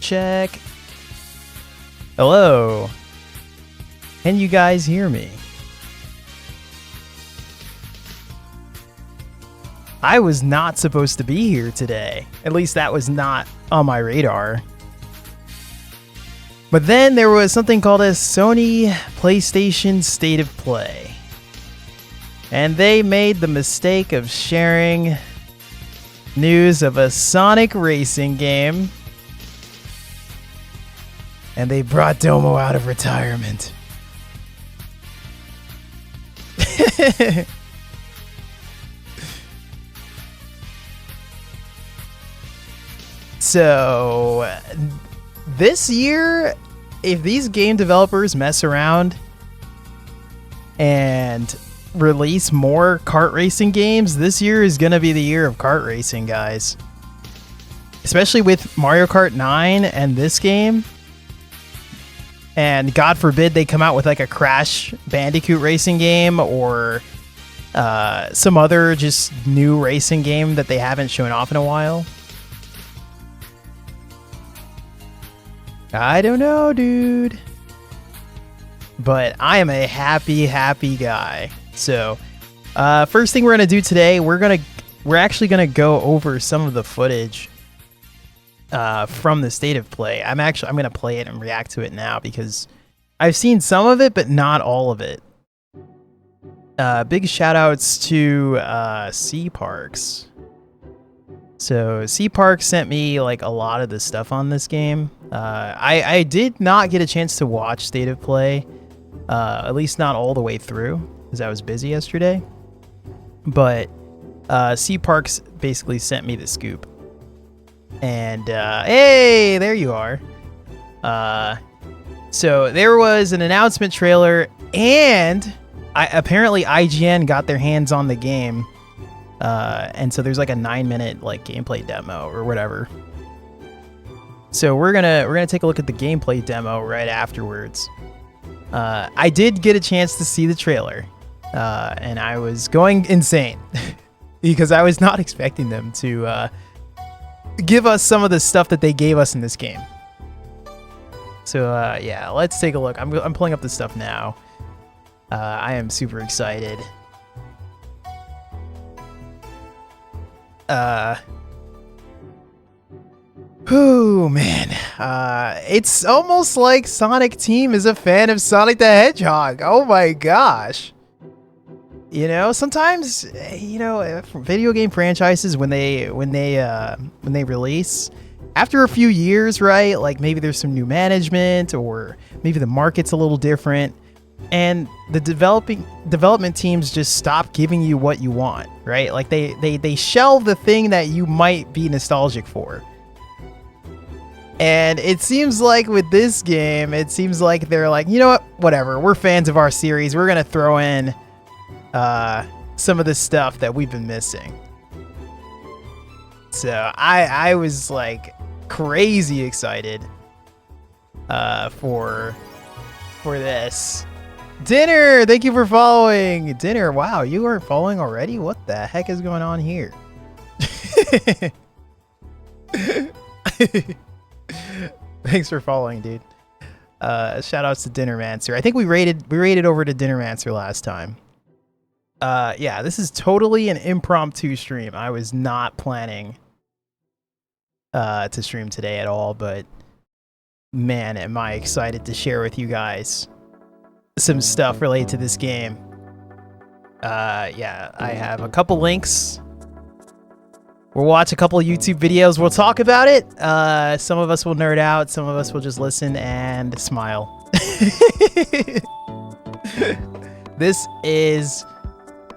check. Hello. Can you guys hear me? I was not supposed to be here today. At least that was not on my radar. But then there was something called a Sony PlayStation State of Play. And they made the mistake of sharing news of a Sonic Racing game. And they brought Domo out of retirement. So, this year, if these game developers mess around and release more kart racing games, this year is going to be the year of kart racing, guys. Especially with Mario Kart 9 and this game. And God forbid they come out with like a Crash Bandicoot racing game or some other just new racing game that they haven't shown off in a while. I don't know, dude. But I am a happy guy. So, first thing we're gonna do today, we're actually gonna go over some of the footage from the State of Play. I'm gonna play it and react to it now because I've seen some of it, but not all of it. Big shout outs to C Parks. So C Parks sent me like a lot of the stuff on this game. I did not get a chance to watch State of Play, at least not all the way through, because I was busy yesterday. But C Parks basically sent me the scoop. And hey, there you are. So there was an announcement trailer, and apparently IGN got their hands on the game. And so there's like a 9-minute like gameplay demo or whatever. So we're gonna take a look at the gameplay demo right afterwards. I did get a chance to see the trailer, and I was going insane because I was not expecting them to give us some of the stuff that they gave us in this game. So yeah, let's take a look. I'm pulling up the stuff now. I am super excited. Oh man, it's almost like Sonic Team is a fan of Sonic the Hedgehog. Oh my gosh. You know, sometimes, you know, video game franchises when they release, after a few years, right? Like maybe there's some new management or maybe the market's a little different, and the development teams just stop giving you what you want, right? Like they shelve the thing that you might be nostalgic for. And it seems like with this game, it seems like they're like, you know what, whatever, we're fans of our series, we're gonna throw in some of the stuff that we've been missing. So I was like crazy excited for this. Dinner, thank you for following. Dinner, wow, you are following already? What the heck is going on here? Thanks for following, dude. Shout outs to Dinnermancer. I think we rated over to Dinnermancer last time. Yeah, this is totally an impromptu stream. I was not planning to stream today at all, but man, am I excited to share with you guys some stuff related to this game. Yeah, I have a couple links. We'll watch a couple of YouTube videos. We'll talk about it. Some of us will nerd out. Some of us will just listen and smile. This is...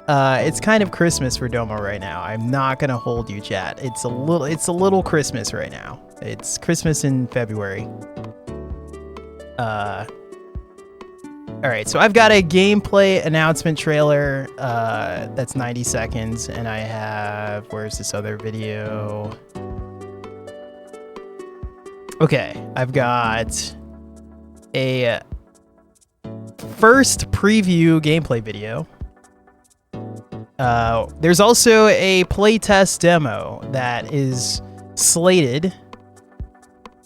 it's kind of Christmas for Domo right now. I'm not gonna hold you, chat. It's a little Christmas right now. It's Christmas in February. All right, so I've got a gameplay announcement trailer that's 90 seconds, and I have, where's this other video? Okay, I've got a first preview gameplay video. There's also a playtest demo that is slated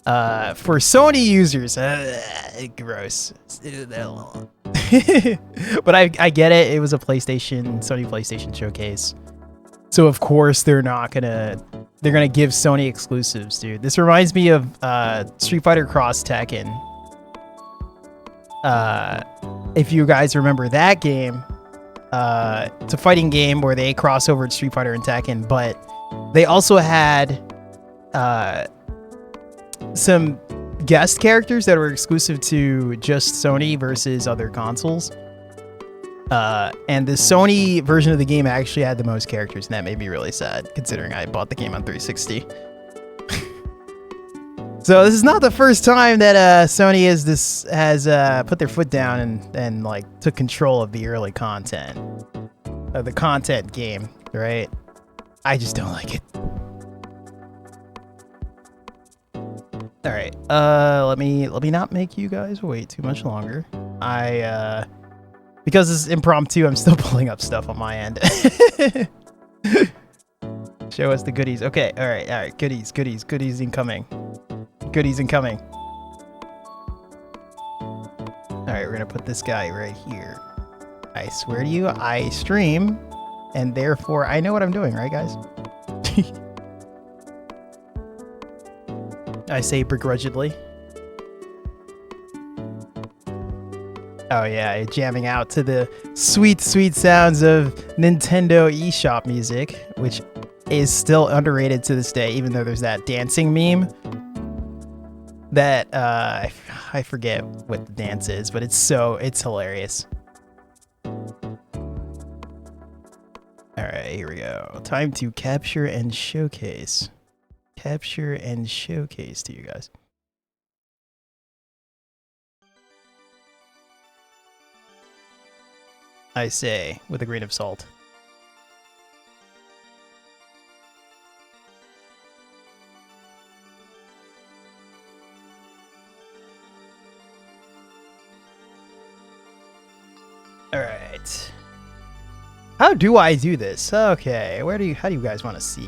For Sony users, gross. But I get it. It was a Sony PlayStation showcase. So of course they're gonna give Sony exclusives, dude. This reminds me of Street Fighter Cross Tekken. If you guys remember that game, it's a fighting game where they cross over to Street Fighter and Tekken, but they also had some guest characters that were exclusive to just Sony versus other consoles. And the Sony version of the game actually had the most characters, and that made me really sad, considering I bought the game on 360. So this is not the first time that Sony has put their foot down and like took control of the early content of the content game, right? I just don't like it. All right, let me not make you guys wait too much longer. Because it's impromptu, I'm still pulling up stuff on my end. Show us the goodies. Okay, all right, goodies incoming. Goodies incoming. All right, we're gonna put this guy right here. I swear to you, I stream, and therefore I know what I'm doing, right, guys? I say begrudgingly. Oh yeah, jamming out to the sweet, sweet sounds of Nintendo eShop music, which is still underrated to this day, even though there's that dancing meme that I forget what the dance is, but it's hilarious. All right, here we go. Time to capture and showcase. Capture and showcase to you guys. I say, with a grain of salt. All right. How do I do this? Okay, how do you guys want to see?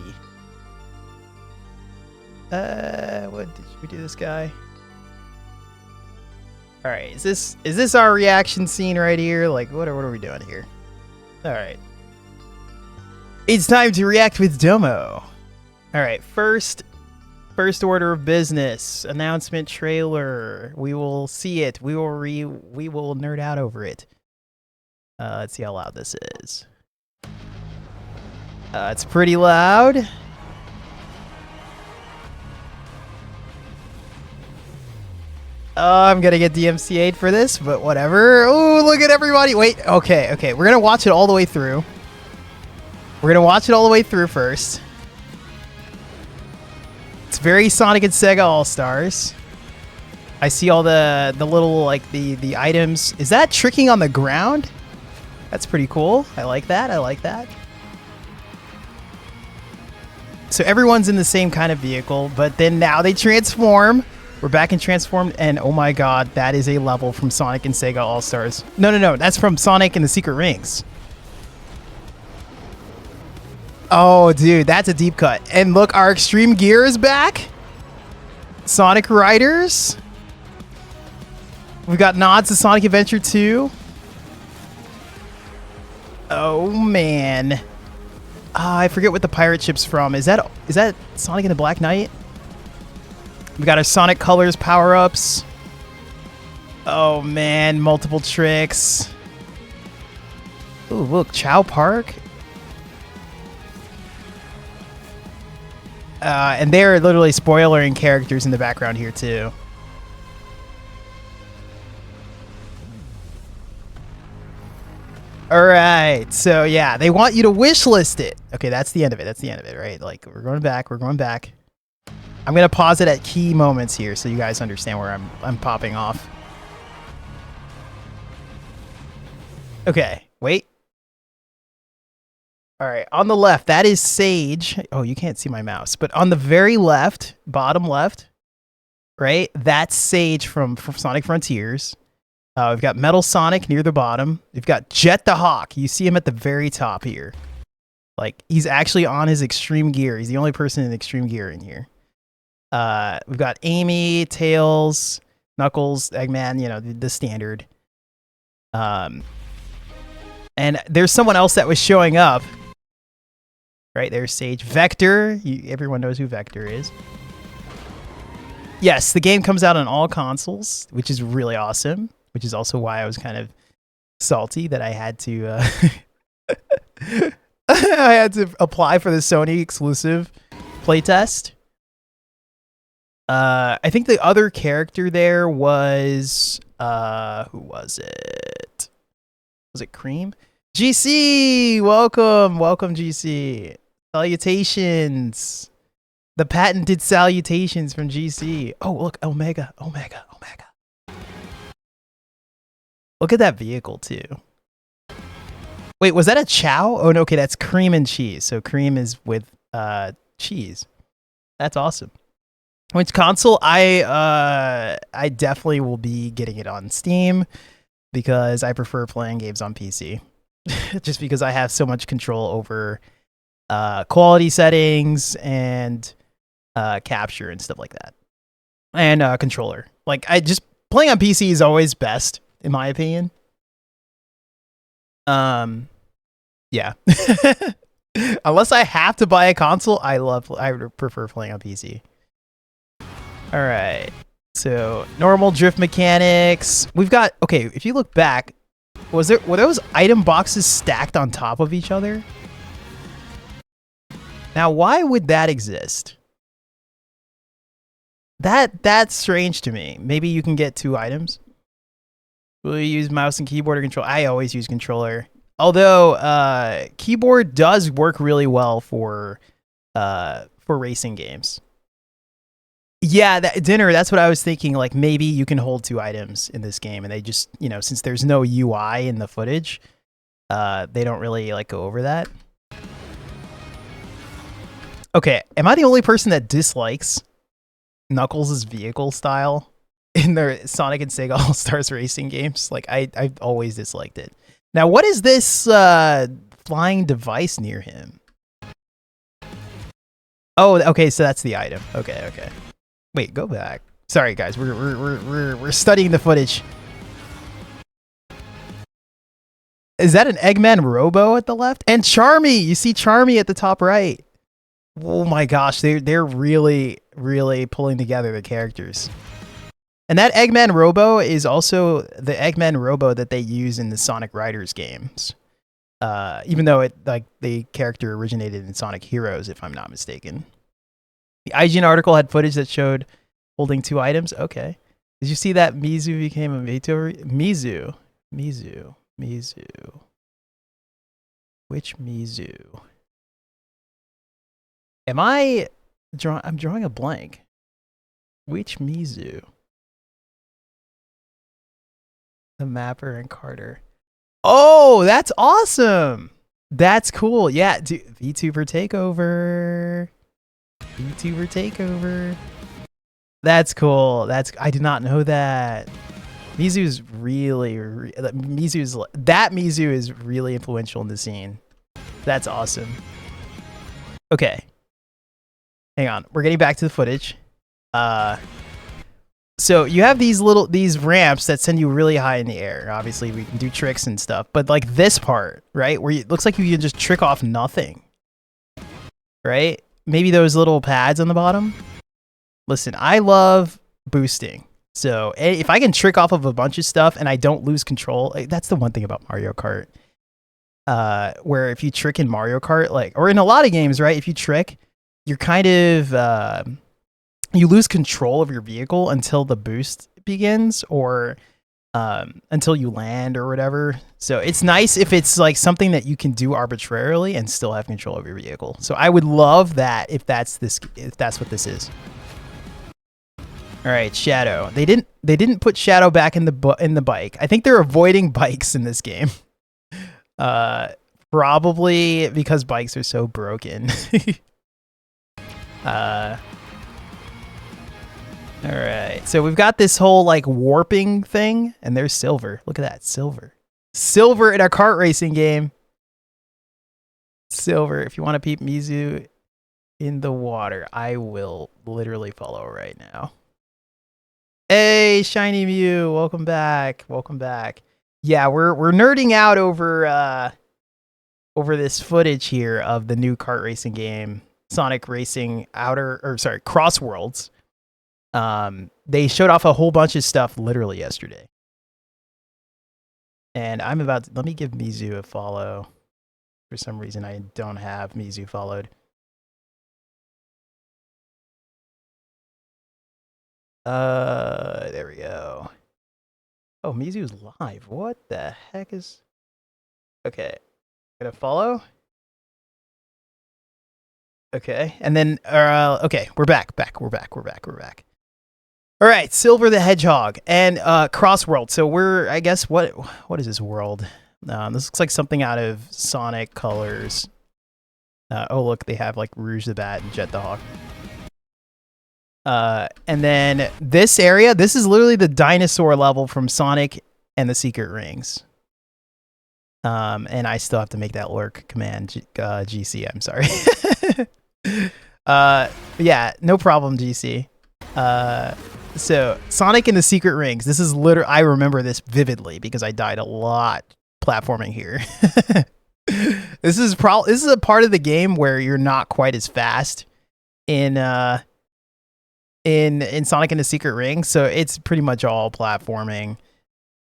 What did we do this guy? All right, is this our reaction scene right here? Like, what are we doing here? All right. It's time to react with Domo. All right, first order of business, announcement trailer. We will see it. We will nerd out over it. Let's see how loud this is. It's pretty loud. I'm gonna get DMCA'd for this, but whatever. Oh, look at everybody. Wait, okay. We're gonna watch it all the way through. We're gonna watch it all the way through first. It's very Sonic and Sega All-Stars. I see all the little, like, the items. Is that tricking on the ground? That's pretty cool. I like that. So everyone's in the same kind of vehicle, but then now they transform. We're back in Transformed, and oh my god, that is a level from Sonic and Sega All-Stars. No, that's from Sonic and the Secret Rings. Oh, dude, that's a deep cut. And look, our Extreme Gear is back. Sonic Riders. We've got nods to Sonic Adventure 2. Oh, man. I forget what the pirate ship's from. Is that Sonic and the Black Knight? We got our Sonic Colors power-ups. Oh, man. Multiple tricks. Ooh, look. Chow Park. And they're literally spoilering characters in the background here, too. All right. So, yeah. They want you to wish list it. Okay, that's the end of it. Right? Like, we're going back. I'm going to pause it at key moments here so you guys understand where I'm popping off. Okay, wait. All right, on the left, that is Sage. Oh, you can't see my mouse. But on the very left, bottom left, right, that's Sage from Sonic Frontiers. We've got Metal Sonic near the bottom. We've got Jet the Hawk. You see him at the very top here. Like, he's actually on his Extreme Gear. He's the only person in Extreme Gear in here. We've got Amy, Tails, Knuckles, Eggman, you know, the standard. And there's someone else that was showing up. Right, there's Sage. Vector, everyone knows who Vector is. Yes, the game comes out on all consoles, which is really awesome, which is also why I was kind of salty that I had to I had to apply for the Sony exclusive playtest. I think the other character there was who was it? Was it Cream? GC, welcome GC. Salutations. The patented salutations from GC. Oh, look, Omega. Look at that vehicle too. Wait, was that a Chow? Oh no, okay, that's cream and cheese. So cream is with cheese. That's awesome. Which console? I definitely will be getting it on Steam because I prefer playing games on PC. Just because I have so much control over quality settings and capture and stuff like that, and controller. Like playing on PC is always best in my opinion. Yeah. Unless I have to buy a console, I would prefer playing on PC. All right. So normal drift mechanics. We've got okay. If you look back. Were those item boxes stacked on top of each other? Now, why would that exist? That's strange to me. Maybe you can get 2 items. Will you use mouse and keyboard or controller? I always use controller. Although keyboard does work really well for racing games. Yeah, that's what I was thinking. Like maybe you can hold 2 items in this game, and they just, you know, since there's no UI in the footage, they don't really like go over that. Okay, am I the only person that dislikes Knuckles' vehicle style in the Sonic and Sega All Stars racing games? Like I've always disliked it. Now, what is this flying device near him? Oh, okay, so that's the item. Okay. Wait, go back. Sorry, guys. We're studying the footage. Is that an Eggman Robo at the left? And Charmy! You see Charmy at the top right. Oh my gosh, they're really pulling together the characters. And that Eggman Robo is also the Eggman Robo that they use in the Sonic Riders games. Even though the character originated in Sonic Heroes, if I'm not mistaken. The IGN article had footage that showed holding 2 items. Okay. Did you see that Mizu became a Mizu? Mizu. Which Mizu? I'm drawing a blank. Which Mizu? The Mapper and Carter. Oh, that's awesome. That's cool. Yeah, VTuber takeover. VTuber takeover. That's cool. I did not know that. Mizu's Mizu is really influential in the scene. That's awesome. Okay. Hang on. We're getting back to the footage. So you have these ramps that send you really high in the air. Obviously, we can do tricks and stuff, but like this part, right, where it looks like you can just trick off nothing, right? Maybe those little pads on the bottom. Listen, I love boosting. So if I can trick off of a bunch of stuff and I don't lose control, that's the one thing about Mario Kart. Where if you trick in Mario Kart, or in a lot of games, right? If you trick, you're kind of you lose control of your vehicle until the boost begins, or until you land or whatever. So it's nice if it's like something that you can do arbitrarily and still have control of your vehicle. So I would love that if that's what this is. All right, Shadow. They didn't put Shadow back in the bike. I think they're avoiding bikes in this game. Probably because bikes are so broken. All right, so we've got this whole like warping thing, and there's Silver. Look at that, Silver in a kart racing game. Silver, if you want to peep Mizu. in the water. I will literally follow right now. Hey, Shiny Mew, welcome back. Welcome back. Yeah, we're nerding out over this footage here of the new kart racing game, Sonic Racing CrossWorlds. They showed off a whole bunch of stuff literally yesterday. And I'm about to, let me give Mizu a follow. For some reason, I don't have Mizu followed. There we go. Oh, Mizu's live. What the heck is... Okay. Gonna follow? Okay. And then, okay, we're back. We're back. All right, Silver the Hedgehog and CrossWorld. So we're, I guess, what is this world? This looks like something out of Sonic Colors. Oh, look, they have like Rouge the Bat and Jet the Hawk. And then this area, this is literally the dinosaur level from Sonic and the Secret Rings. And I still have to make that lurk command, GC. I'm sorry. Yeah, no problem, GC. So Sonic and the Secret Rings. This is literally, I remember this vividly because I died a lot platforming here. This is a part of the game where you're not quite as fast in Sonic and the Secret Rings, so it's pretty much all platforming,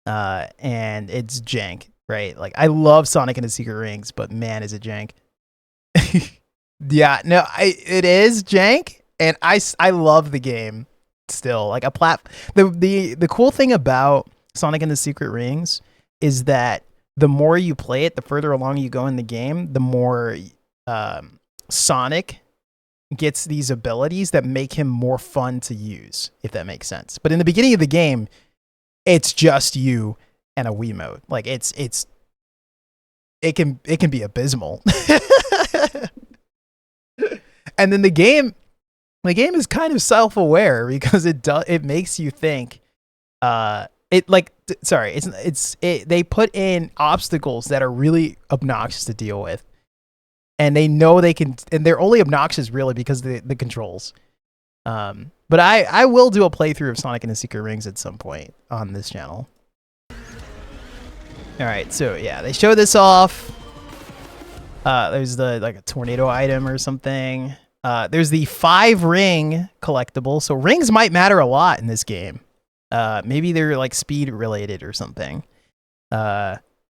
and it's jank, right? Like, I love Sonic and the Secret Rings, but man, is it jank. Yeah, no, it is jank, and I love the game still. Like the cool thing about Sonic and the Secret Rings is that the more you play it, the further along you go in the game, the more Sonic gets these abilities that make him more fun to use, if that makes sense. But in the beginning of the game, it's just you and a Wiimote. Like it can be abysmal. And then the game is kind of self-aware because it makes you think they put in obstacles that are really obnoxious to deal with. And they know they can, and they're only obnoxious really because of the controls. But I will do a playthrough of Sonic and the Secret Rings at some point on this channel. All right, so yeah, they show this off. There's like a tornado item or something. There's the 5-ring collectible. So rings might matter a lot in this game. Maybe they're like speed related or something.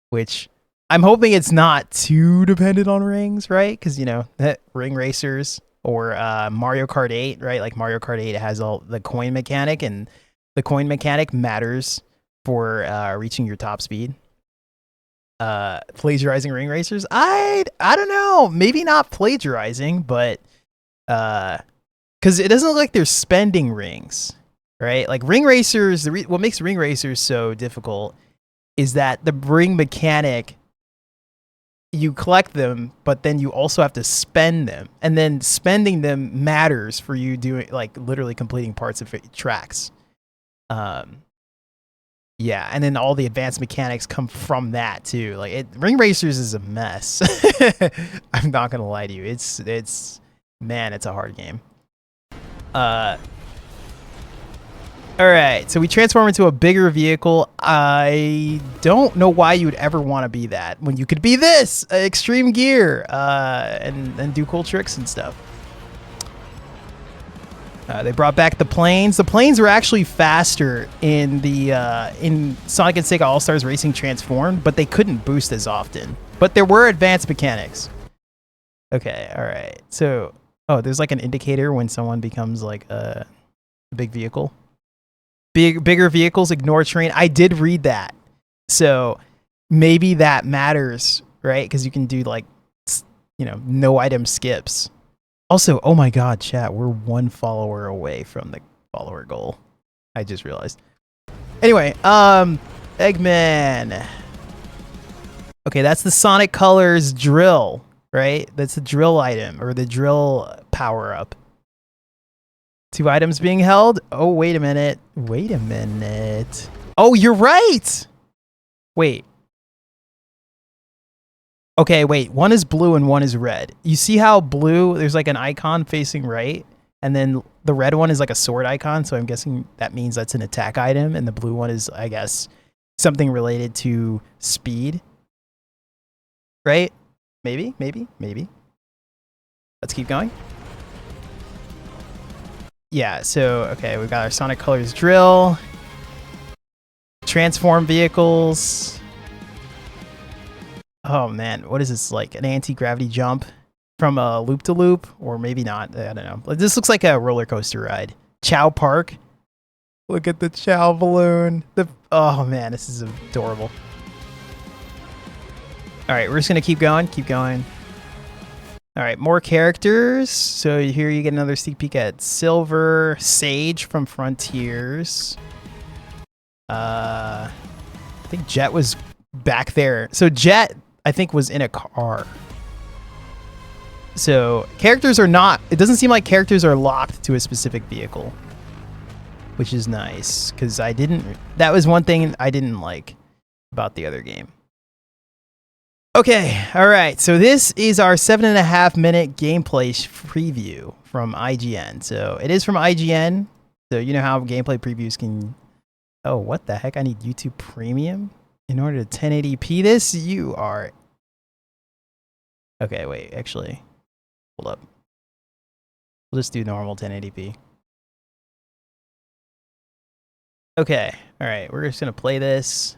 Which I'm hoping it's not too dependent on rings, right? Because, you know, ring racers or Mario Kart 8, right? Like Mario Kart 8 has all the coin mechanic, and the coin mechanic matters for reaching your top speed. Plagiarizing ring racers? I don't know. Maybe not plagiarizing, but because it doesn't look like they're spending rings, right? Like ring racers, what makes ring racers so difficult is that the ring mechanic, you collect them, but then you also have to spend them, and then spending them matters for you doing, like, literally completing parts of tracks. Yeah, and then all the advanced mechanics come from that too. Like ring racers is a mess. I'm not gonna lie to you. It's man, it's a hard game. All right, so we transform into a bigger vehicle. I don't know why you would ever want to be that when you could be this extreme gear and do cool tricks and stuff. They brought back the planes. The planes were actually faster in the in Sonic and Sega All-Stars Racing Transformed, but they couldn't boost as often. But there were advanced mechanics. Okay, all right. So, oh, there's like an indicator when someone becomes like a big vehicle. Bigger vehicles ignore terrain. I did read that. So maybe that matters, right? Because you can do like, you know, no item skips. Also, oh my God, chat, we're 1 follower away from the follower goal. I just realized. Anyway, Eggman. Okay, that's the Sonic Colors drill, right? That's the drill item, or the drill power-up. 2 items being held. Oh, wait a minute. Wait a minute. Oh, you're right. Wait. Okay, wait. One is blue and one is red. You see how blue, there's like an icon facing right, and then the red one is like a sword icon, so I'm guessing that means that's an attack item, and the blue one is, I guess, something related to speed. Right? Maybe. Let's keep going. Yeah, so, okay, we've got our Sonic Colors drill. Transform vehicles. Oh man, what is this, like an anti-gravity jump from a loop-to-loop? Or maybe not, I don't know. This looks like a roller coaster ride. Chow Park. Look at the Chow balloon. Oh man, this is adorable. All right, we're just gonna keep going. All right, more characters. So here you get another sneak peek at Silver, Sage from Frontiers. I think Jet was back there. So Jet, I think, was in a car. So characters are not, it doesn't seem like characters are locked to a specific vehicle, which is nice, because that was one thing I didn't like about the other game. Okay, all right, so this is our 7.5 minute gameplay preview from IGN. So it is from IGN, so you know how gameplay previews can... Oh, what the heck? I need YouTube Premium in order to 1080p this? You are... Okay, wait, actually, hold up. We'll just do normal 1080p. Okay, all right, we're just gonna play this.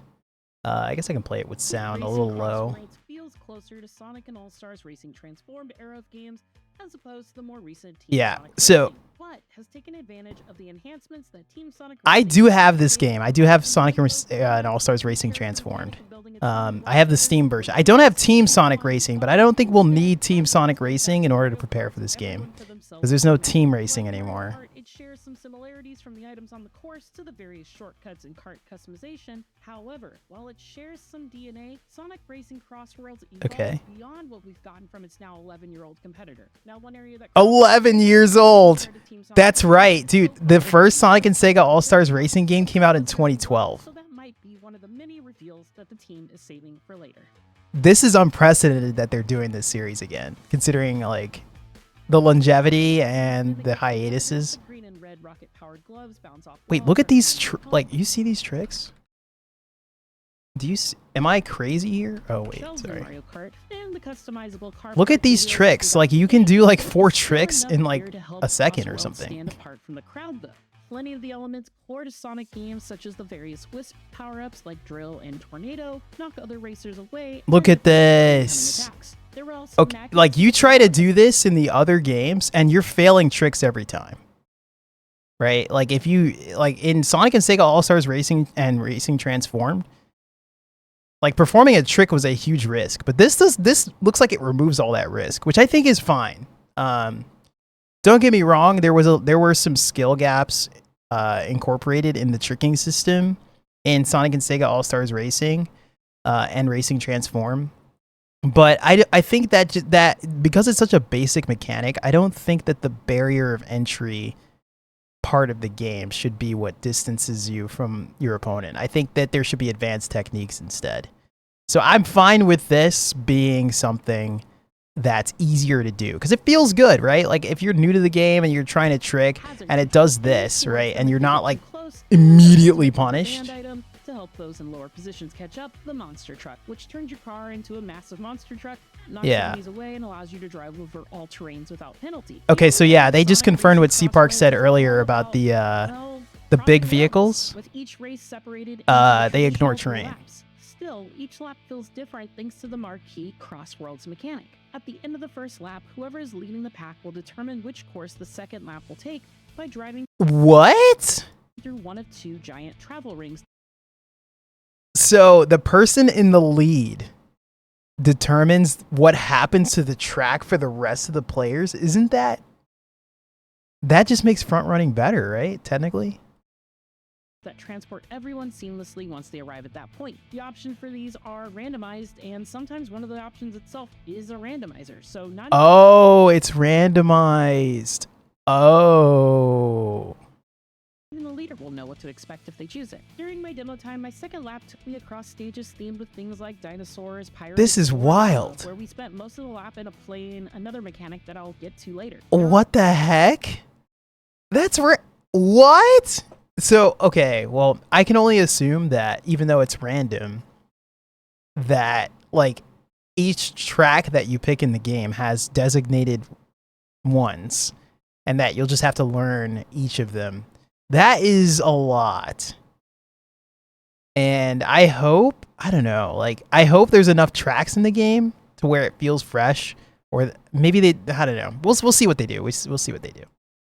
I guess I can play it with sound a little low. Feels closer to Sonic and All-Stars Racing Transformed era of games as opposed to the more recent Team Sonic so but has taken advantage of the enhancements that Team Sonic I do have this game. I do have Sonic and All-Stars Racing Transformed. I have the Steam version. I don't have Team Sonic Racing, but I don't think we'll need Team Sonic Racing in order to prepare for this game, because there's no team racing anymore. It shares some similarities from the items on the course to the various shortcuts and kart customization. However, while it shares some DNA, Sonic Racing CrossWorlds evolves beyond what we've gotten from its now 11-year-old competitor. Now, one area that 11 years old. That's right, dude. The first Sonic and Sega All-Stars Racing game came out in 2012. So that might be one of the many reveals that the team is saving for later. This is unprecedented that they're doing this series again, considering like the longevity and the hiatuses. Wait, look at these, like, you see these tricks? Do you see, am I crazy here? Oh wait, sorry. Look at these tricks. Like, you can do like 4 tricks in like a second or something. Plenty of the elements core to Sonic games, such as the various Wisp power-ups like Drill and Tornado, knock other racers away. Look at this. Okay, like, you try to do this in the other games and you're failing tricks every time. Right? Like, if you, like, in Sonic and Sega All-Stars Racing and Racing Transformed, like, performing a trick was a huge risk, but this looks like it removes all that risk, which I think is fine. Don't get me wrong, there were some skill gaps incorporated in the tricking system in Sonic and Sega All-Stars Racing and Racing Transform. But I think that because it's such a basic mechanic, I don't think that the barrier of entry part of the game should be what distances you from your opponent. I think that there should be advanced techniques instead. So I'm fine with this being something that's easier to do, because it feels good, right? Like, if you're new to the game and you're trying to trick and it does this, right, and you're not like immediately punished. To help those in lower positions catch up, the monster truck, which turns your car into a massive monster truck, knocks enemies away, and allows you to drive over all terrains without penalty. Okay, so yeah, they just confirmed what C-Park said earlier about the big vehicles. With each race separated, they ignore terrain. Laps. Still, each lap feels different thanks to the marquee CrossWorlds mechanic. At the end of the first lap, whoever is leading the pack will determine which course the second lap will take by driving what? Through one of 2 giant travel rings. So the person in the lead determines what happens to the track for the rest of the players. Isn't that just makes front running better, right? Technically. That transport everyone seamlessly once they arrive at that point. The options for these are randomized, and sometimes one of the options itself is a randomizer. So not. Oh, it's randomized. Oh. Even the leader player will know what to expect if they choose it. During my demo time, my second lap took me across stages themed with things like dinosaurs, pirates. This is wild. Where we spent most of the lap in playing another mechanic that I'll get to later. What the heck? That's what? So, okay, well, I can only assume that even though it's random, that like each track that you pick in the game has designated ones, and that you'll just have to learn each of them. That is a lot. And I hope, I don't know, like I hope there's enough tracks in the game to where it feels fresh, or maybe I don't know. We'll see what they do. We'll see what they do.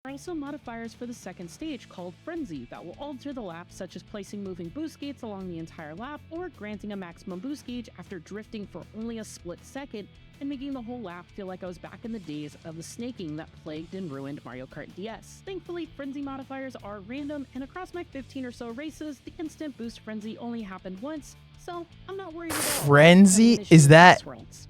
There are also modifiers for the second stage called Frenzy that will alter the lap, such as placing moving boost gates along the entire lap or granting a maximum boost gauge after drifting for only a split second and making the whole lap feel like I was back in the days of the snaking that plagued and ruined Mario Kart DS. Thankfully, Frenzy modifiers are random, and across my 15 or so races, the instant boost Frenzy only happened once, so I'm not worried at all. Frenzy? Is that...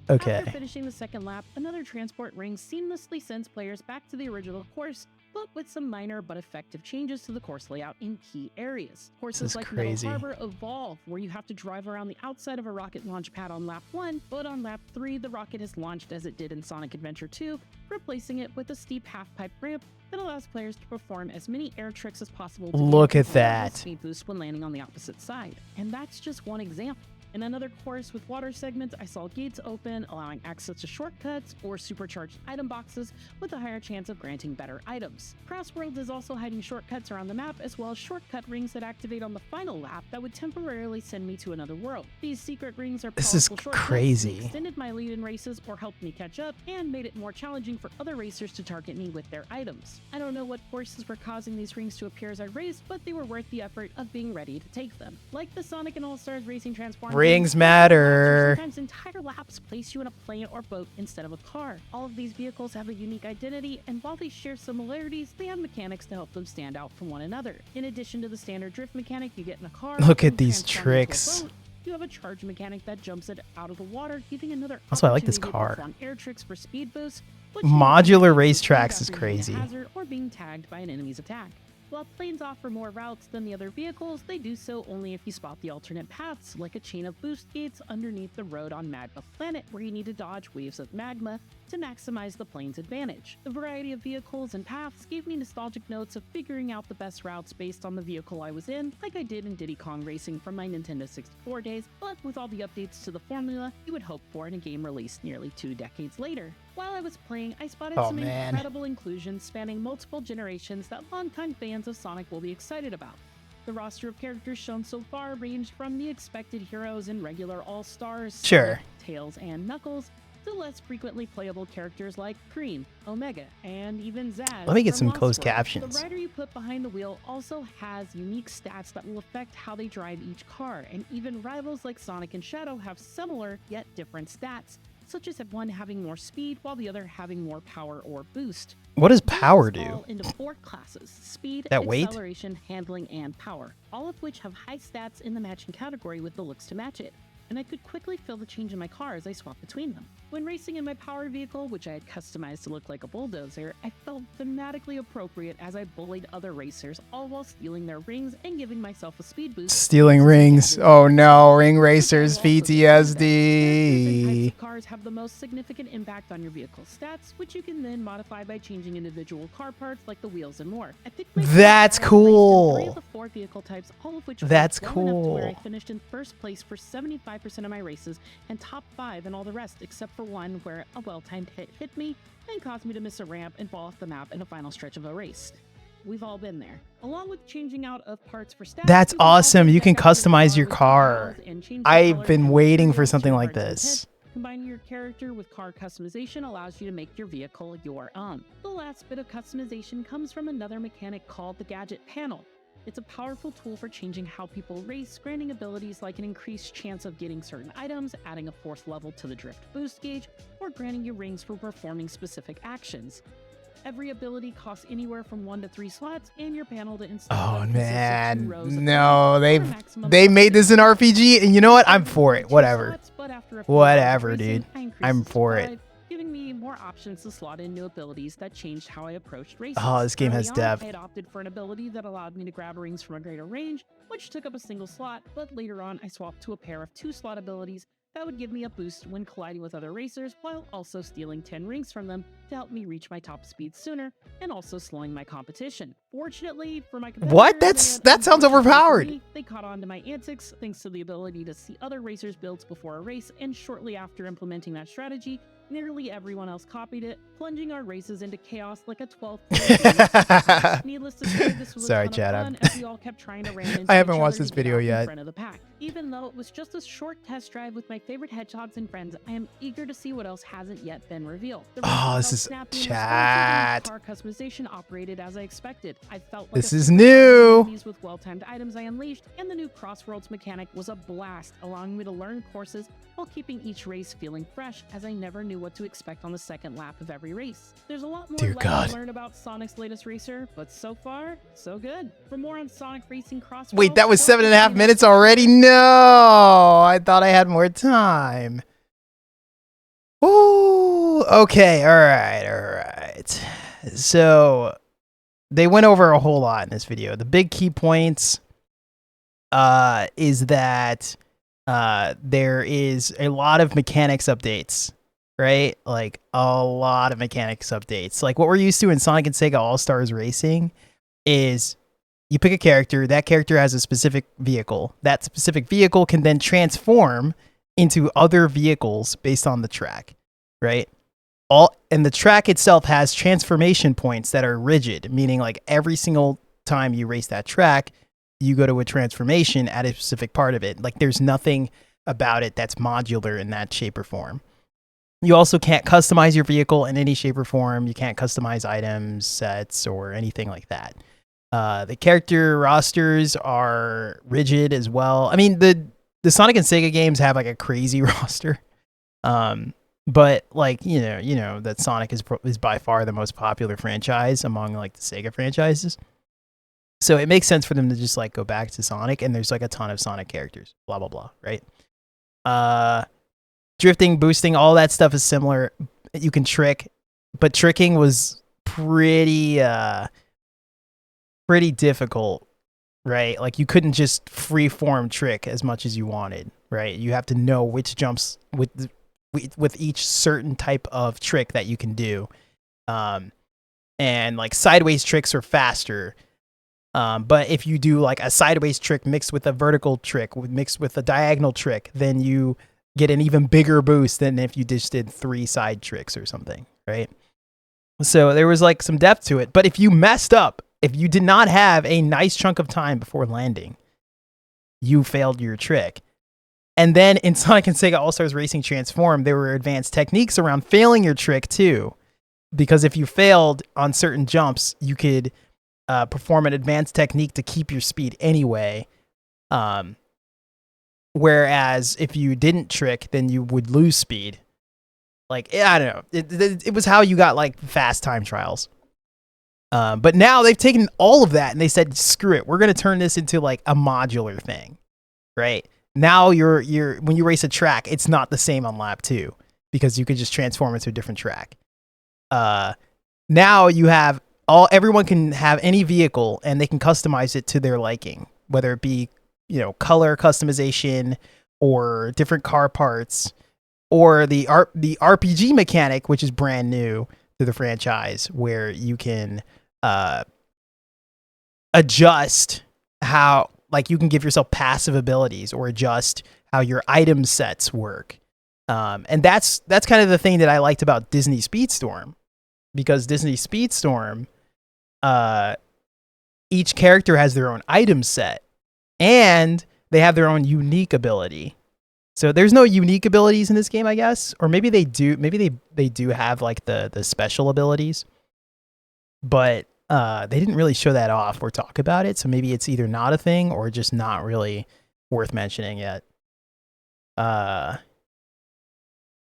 Okay. After finishing the second lap, another transport ring seamlessly sends players back to the original course, but with some minor but effective changes to the course layout in key areas. Courses like Metal Harbor evolve, where you have to drive around the outside of a rocket launch pad on lap 1, but on lap 3 the rocket is launched as it did in Sonic Adventure 2, replacing it with a steep half-pipe ramp that allows players to perform as many air tricks as possible to look at that speed boost when landing on the opposite side. And that's just one example. In another course with water segments, I saw gates open, allowing access to shortcuts or supercharged item boxes with a higher chance of granting better items. CrossWorlds is also hiding shortcuts around the map, as well as shortcut rings that activate on the final lap that would temporarily send me to another world. These secret rings are powerful shortcuts that extended my lead in races or helped me catch up, and made it more challenging for other racers to target me with their items. I don't know what forces were causing these rings to appear as I raced, but they were worth the effort of being ready to take them. Like the Sonic and All-Stars Racing Transform rings matter. Sometimes entire laps place you in a plane or boat instead of a car. All of these vehicles have a unique identity, and while they share similarities, they have mechanics to help them stand out from one another. In addition to the standard drift mechanic you get in a car, look at these tricks. You have a charge mechanic that jumps it out of the water, giving another also I like this car. Air tricks for speed boost. Modular racetracks is crazy. Or being tagged by an enemy's attack. While planes offer more routes than the other vehicles, they do so only if you spot the alternate paths, like a chain of boost gates underneath the road on Magma Planet, where you need to dodge waves of magma to maximize the plane's advantage. The variety of vehicles and paths gave me nostalgic notes of figuring out the best routes based on the vehicle I was in, like I did in Diddy Kong Racing from my Nintendo 64 days, but with all the updates to the formula you would hope for in a game released nearly 2 decades later. While I was playing, I spotted some incredible inclusions spanning multiple generations that longtime fans of Sonic will be excited about. The roster of characters shown so far ranged from the expected heroes and regular all-stars, Sonic, Tails, and Knuckles, to less frequently playable characters like Cream, Omega, and even Zaz. Let me get some closed captions. The rider you put behind the wheel also has unique stats that will affect how they drive each car, and even rivals like Sonic and Shadow have similar yet different stats, such as one having more speed while the other having more power or boost. What does power do? Fall into 4 classes: speed, weight? acceleration, handling, and power, all of which have high stats in the matching category with the looks to match it, and I could quickly feel the change in my car as I swapped between them. When racing in my power vehicle, which I had customized to look like a bulldozer, I felt thematically appropriate as I bullied other racers, all while stealing their rings and giving myself a speed boost. Stealing rings. Oh no, ring racers PTSD. Cars have the most significant impact on your vehicle's stats, which you can then modify by changing individual car parts like the wheels and more. That's cool. 3 of the 4 vehicle types, all of which that's cool. Enough to where I cool. finished in first place for 75% of my races and top 5 in all the rest, except for one where a well-timed hit me and caused me to miss a ramp and fall off the map in a final stretch of a race. We've all been there. Along with changing out of parts for stats, that's awesome. You can customize your car. I've been waiting for something like this. Combining your character with car customization allows you to make your vehicle your own. The last bit of customization comes from another mechanic called the Gadget Panel. It's a powerful tool for changing how people race, granting abilities like an increased chance of getting certain items, adding a 4th level to the drift boost gauge, or granting you rings for performing specific actions. Every ability costs anywhere from 1 to 3 slots, and your panel to install. Oh man, no, they made this an RPG, and you know what? I'm for it. Whatever, dude. I'm for it. Giving me more more options to slot in new abilities that changed how I approached races. Oh, this game has depth. I had opted for an ability that allowed me to grab rings from a greater range, which took up a single slot, but later on I swapped to a pair of 2-slot abilities that would give me a boost when colliding with other racers while also stealing 10 rings from them to help me reach my top speed sooner and also slowing my competition. Fortunately for my competitors, that sounds overpowered. They caught on to my antics thanks to the ability to see other racers' builds before a race, and shortly after implementing that strategy, nearly everyone else copied it, plunging our races into chaos like a 12th. Needless to say, this was Sorry, a ton Chad, of fun as we all kept trying to ram into I haven't each watched other this to get video out in yet. front of the pack. Even though it was just a short test drive with my favorite hedgehogs and friends, I am eager to see what else hasn't yet been revealed. Oh, this is chat. Car customization operated as I expected. I felt like this is new. With well-timed items I unleashed, and the new CrossWorlds mechanic was a blast, allowing me to learn courses while keeping each race feeling fresh, as I never knew what to expect on the second lap of every race. There's a lot more left to learn about Sonic's latest racer, but so far, so good. For more on Sonic Racing CrossWorlds... Wait, that was 7.5 minutes already? No! I thought I had more time. Ooh, okay, alright. So, they went over a whole lot in this video. The big key points is that there is a lot of mechanics updates, right? Like a lot of mechanics updates. Like what we're used to in Sonic and Sega All-Stars Racing is you pick a character, that character has a specific vehicle. That specific vehicle can then transform into other vehicles based on the track, right? And the track itself has transformation points that are rigid, meaning like every single time you race that track, you go to a transformation at a specific part of it. Like there's nothing about it that's modular in that shape or form. You also can't customize your vehicle in any shape or form. You can't customize items, sets, or anything like that. The character rosters are rigid as well. I mean, the Sonic and Sega games have like a crazy roster. But like, you know that Sonic is by far the most popular franchise among like the Sega franchises. So it makes sense for them to just like go back to Sonic, and there's like a ton of Sonic characters, blah, blah, blah, right? Drifting, boosting, all that stuff is similar. You can trick, but tricking was pretty difficult, right? Like you couldn't just free form trick as much as you wanted, right? You have to know which jumps with each certain type of trick that you can do. And like sideways tricks are faster. But if you do like a sideways trick mixed with a vertical trick, mixed with a diagonal trick, then you get an even bigger boost than if you just did 3 side tricks or something, right? So there was like some depth to it. But if you messed up, if you did not have a nice chunk of time before landing, you failed your trick. And then in Sonic and Sega All-Stars Racing Transform, there were advanced techniques around failing your trick too. Because if you failed on certain jumps, you could perform an advanced technique to keep your speed anyway. Whereas if you didn't trick, then you would lose speed. Like, I don't know. It was how you got like fast time trials. But now they've taken all of that and they said, screw it. We're going to turn this into like a modular thing, right? Now when you race a track, it's not the same on lap 2 because you could just transform it to a different track. Now you have everyone can have any vehicle and they can customize it to their liking, whether it be, color customization or different car parts, or the RPG mechanic, which is brand new to the franchise, where you can adjust how, like, you can give yourself passive abilities or adjust how your item sets work. And that's kind of the thing that I liked about Disney Speedstorm, because Disney Speedstorm, each character has their own item set and they have their own unique ability. So there's no unique abilities in this game, I guess, or maybe they do. Maybe they do have like the special abilities, but they didn't really show that off or talk about it. So maybe it's either not a thing or just not really worth mentioning yet.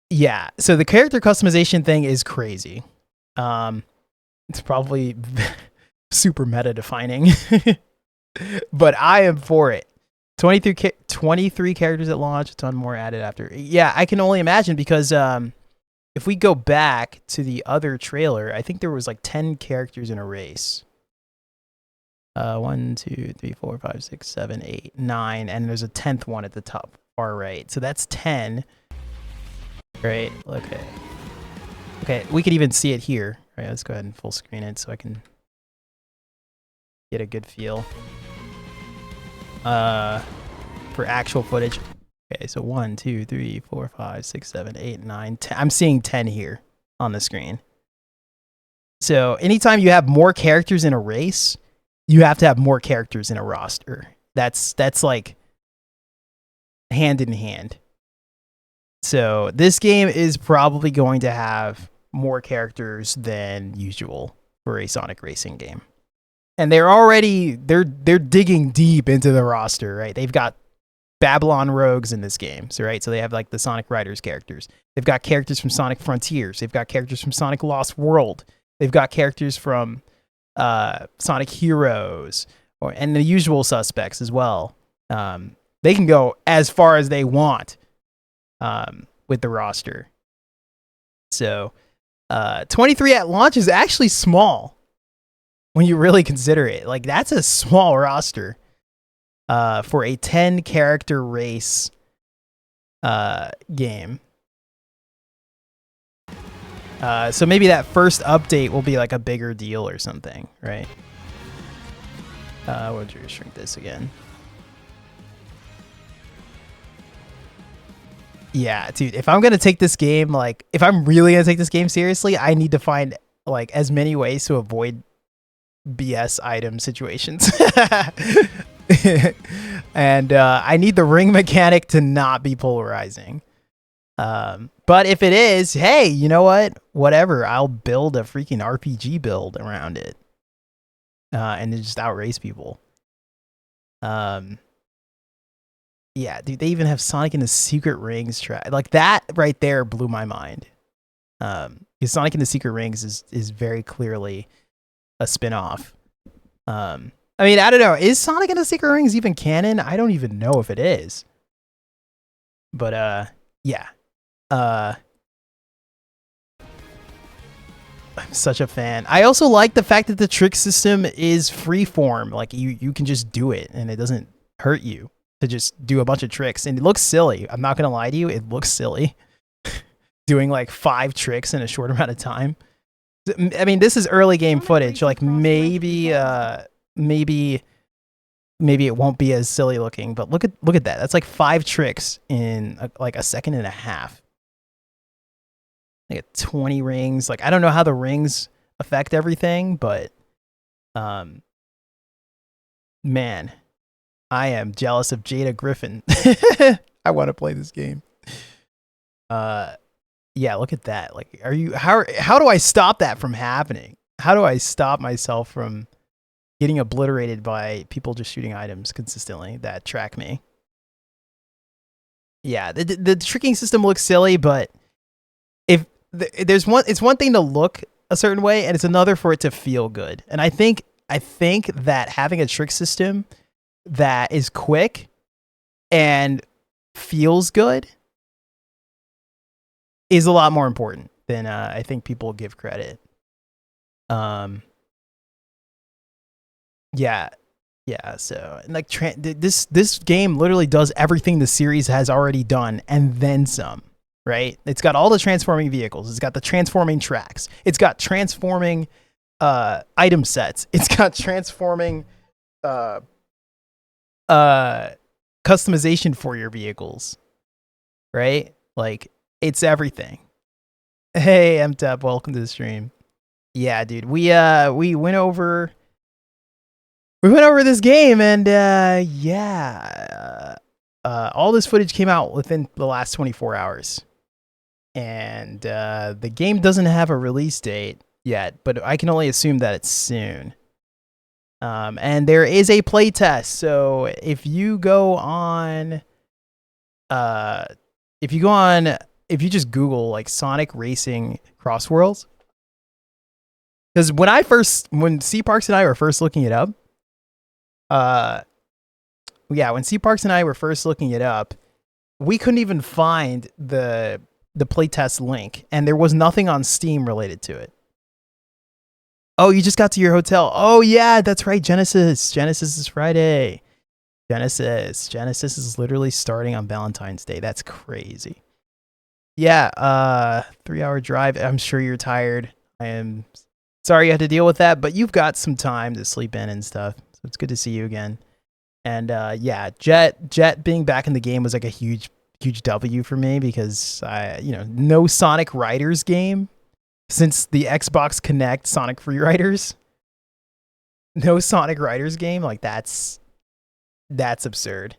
Yeah. So the character customization thing is crazy. It's probably super meta defining, but I am for it. 23 characters at launch, a ton more added after. Yeah, I can only imagine because if we go back to the other trailer, I think there was like 10 characters in a race. 1, 2, 3, 4, 5, 6, 7, 8, 9, and there's a 10th one at the top far right. So that's 10. Right? Okay. Okay, we could even see it here. All right, let's go ahead and full screen it so I can get a good feel for actual footage. Okay, so 1, 2, 3, 4, 5, 6, 7, 8, 9, 10. I'm seeing 10 here on the screen. So anytime you have more characters in a race, you have to have more characters in a roster. That's like hand in hand. So this game is probably going to have more characters than usual for a Sonic Racing game. And they're digging deep into the roster, right? They've got Babylon Rogues in this game, so right? So they have like the Sonic Riders characters. They've got characters from Sonic Frontiers. They've got characters from Sonic Lost World. They've got characters from Sonic Heroes, and the usual suspects as well. They can go as far as they want with the roster. So 23 at launch is actually small when you really consider it. Like, that's a small roster for a 10 character race game. So maybe that first update will be like a bigger deal or something, right? We'll just shrink this again. Yeah, dude, if I'm gonna take this game, like, if I'm really gonna take this game seriously, I need to find like as many ways to avoid BS item situations. And I need the ring mechanic to not be polarizing. But if it is, hey, you know what? Whatever, I'll build a freaking RPG build around it. And then just outrace people. Yeah, dude, they even have Sonic in the Secret Rings track. Like, that right there blew my mind. Because Sonic in the Secret Rings is very clearly a spin-off. I mean, I don't know. Is Sonic in the Secret Rings even canon? I don't even know if it is. But, yeah. I'm such a fan. I also like the fact that the trick system is freeform. Like, you can just do it, and it doesn't hurt you to just do a bunch of tricks. And it looks silly. I'm not going to lie to you. It looks silly. Doing like 5 tricks in a short amount of time. I mean, this is early game footage. Like, maybe it won't be as silly looking, but look at that. That's like 5 tricks in like a second and a half. Like 20 rings. Like, I don't know how the rings affect everything, but man, I am jealous of Jada Griffin. I want to play this game. Yeah, look at that. Like, how do I stop that from happening? How do I stop myself from getting obliterated by people just shooting items consistently that track me? Yeah, the tricking system looks silly, but it's one thing to look a certain way, and it's another for it to feel good. And I think that having a trick system that is quick and feels good is a lot more important than I think people give credit. Yeah. So, and like this game literally does everything the series has already done and then some. Right? It's got all the transforming vehicles. It's got the transforming tracks. It's got transforming item sets. It's got transforming customization for your vehicles. Right? Like, it's everything. Hey, MTAP, welcome to the stream. Yeah, dude. We went over this game, and all this footage came out within the last 24 hours. And the game doesn't have a release date yet, but I can only assume that it's soon. And there is a playtest. So if you just Google like Sonic Racing CrossWorlds, because when C Parks and I were first looking it up, we couldn't even find the the playtest link, and there was nothing on Steam related to it. Oh, you just got to your hotel. Oh yeah, that's right. Genesis is Friday. Genesis is literally starting on Valentine's Day. That's crazy. Yeah, 3-hour drive. I'm sure you're tired. I am sorry you had to deal with that, but you've got some time to sleep in and stuff. So it's good to see you again. And yeah, Jet being back in the game was like a huge W for me, because no Sonic Riders game since the Xbox Connect Sonic Free Riders. No Sonic Riders game, like that's absurd.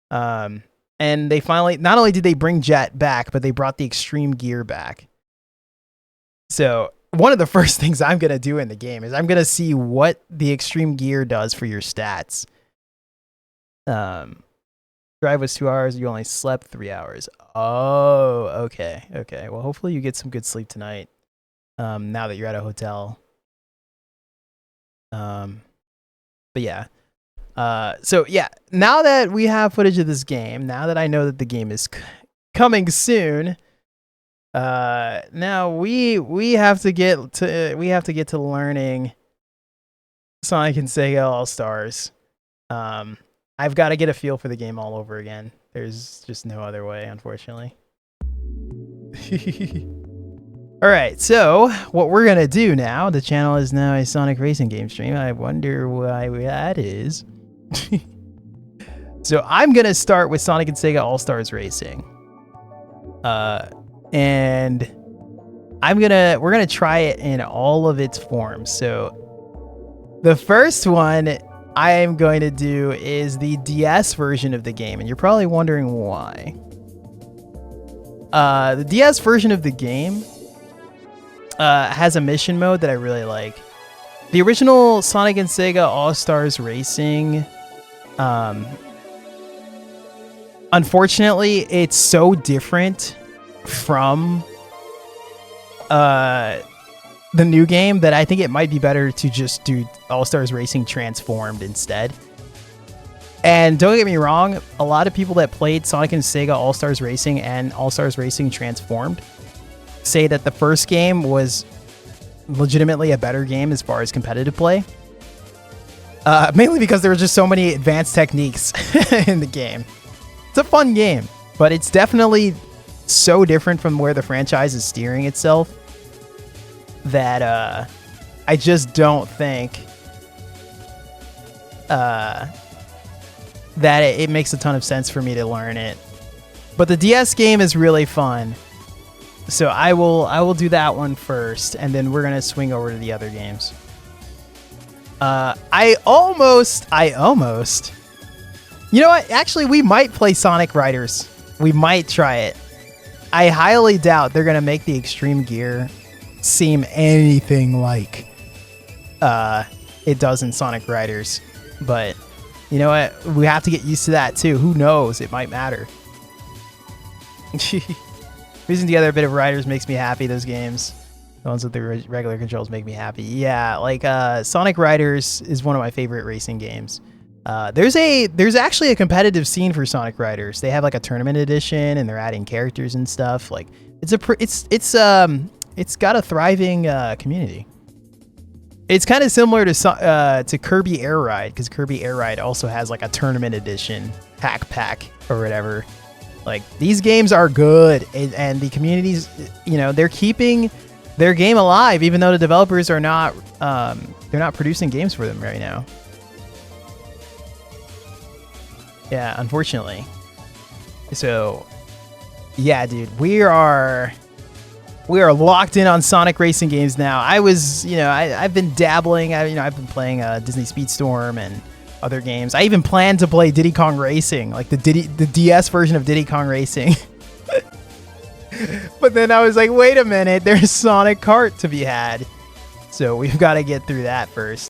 And they finally, not only did they bring Jet back, but they brought the extreme gear back. So one of the first things I'm going to do in the game is I'm going to see what the extreme gear does for your stats. Drive was 2 hours. You only slept 3 hours. Oh, okay. Well, hopefully you get some good sleep tonight. Now that you're at a hotel. But yeah. So yeah, now that we have footage of this game, now that I know that the game is coming soon, now we have to get to learning Sonic and Sega All-Stars. I've got to get a feel for the game all over again. There's just no other way, unfortunately. All right, so what we're gonna do now, the channel is now a Sonic Racing game stream. I wonder why that is. So I'm gonna start with Sonic and Sega All-Stars Racing. And we're gonna try it in all of its forms. So the first one I am going to do is the DS version of the game, and you're probably wondering why. The DS version of the game has a mission mode that I really like. The original Sonic and Sega All-Stars Racing, unfortunately, it's so different from the new game that I think it might be better to just do All-Stars Racing Transformed instead. And don't get me wrong, a lot of people that played Sonic and Sega All-Stars Racing and All-Stars Racing Transformed say that the first game was legitimately a better game as far as competitive play. Mainly because there were just so many advanced techniques in the game. It's a fun game, but it's definitely so different from where the franchise is steering itself that I just don't think that it makes a ton of sense for me to learn it. But the DS game is really fun. So I will do that one first, and then we're gonna swing over to the other games. I almost. You know what? Actually, we might play Sonic Riders. We might try it. I highly doubt they're gonna make the extreme gear seem anything like it does in Sonic Riders. But you know what? We have to get used to that too. Who knows? It might matter. Piecing together a bit of Riders makes me happy. Those games, the ones with the regular controls, make me happy. Yeah, like Sonic Riders is one of my favorite racing games. There's actually a competitive scene for Sonic Riders. They have like a tournament edition, and they're adding characters and stuff. Like it's got a thriving community. It's kind of similar to Kirby Air Ride, because Kirby Air Ride also has like a tournament edition pack or whatever. Like, these games are good, and the communities, they're keeping their game alive, even though the developers are not, they're not producing games for them right now. Yeah, unfortunately. So, yeah, dude, we are locked in on Sonic Racing games now. I've been dabbling. I've been playing Disney Speedstorm and other games. I even planned to play Diddy Kong Racing, like the DS version of Diddy Kong Racing. But then I was like, wait a minute, there's Sonic Kart to be had. So we've got to get through that first.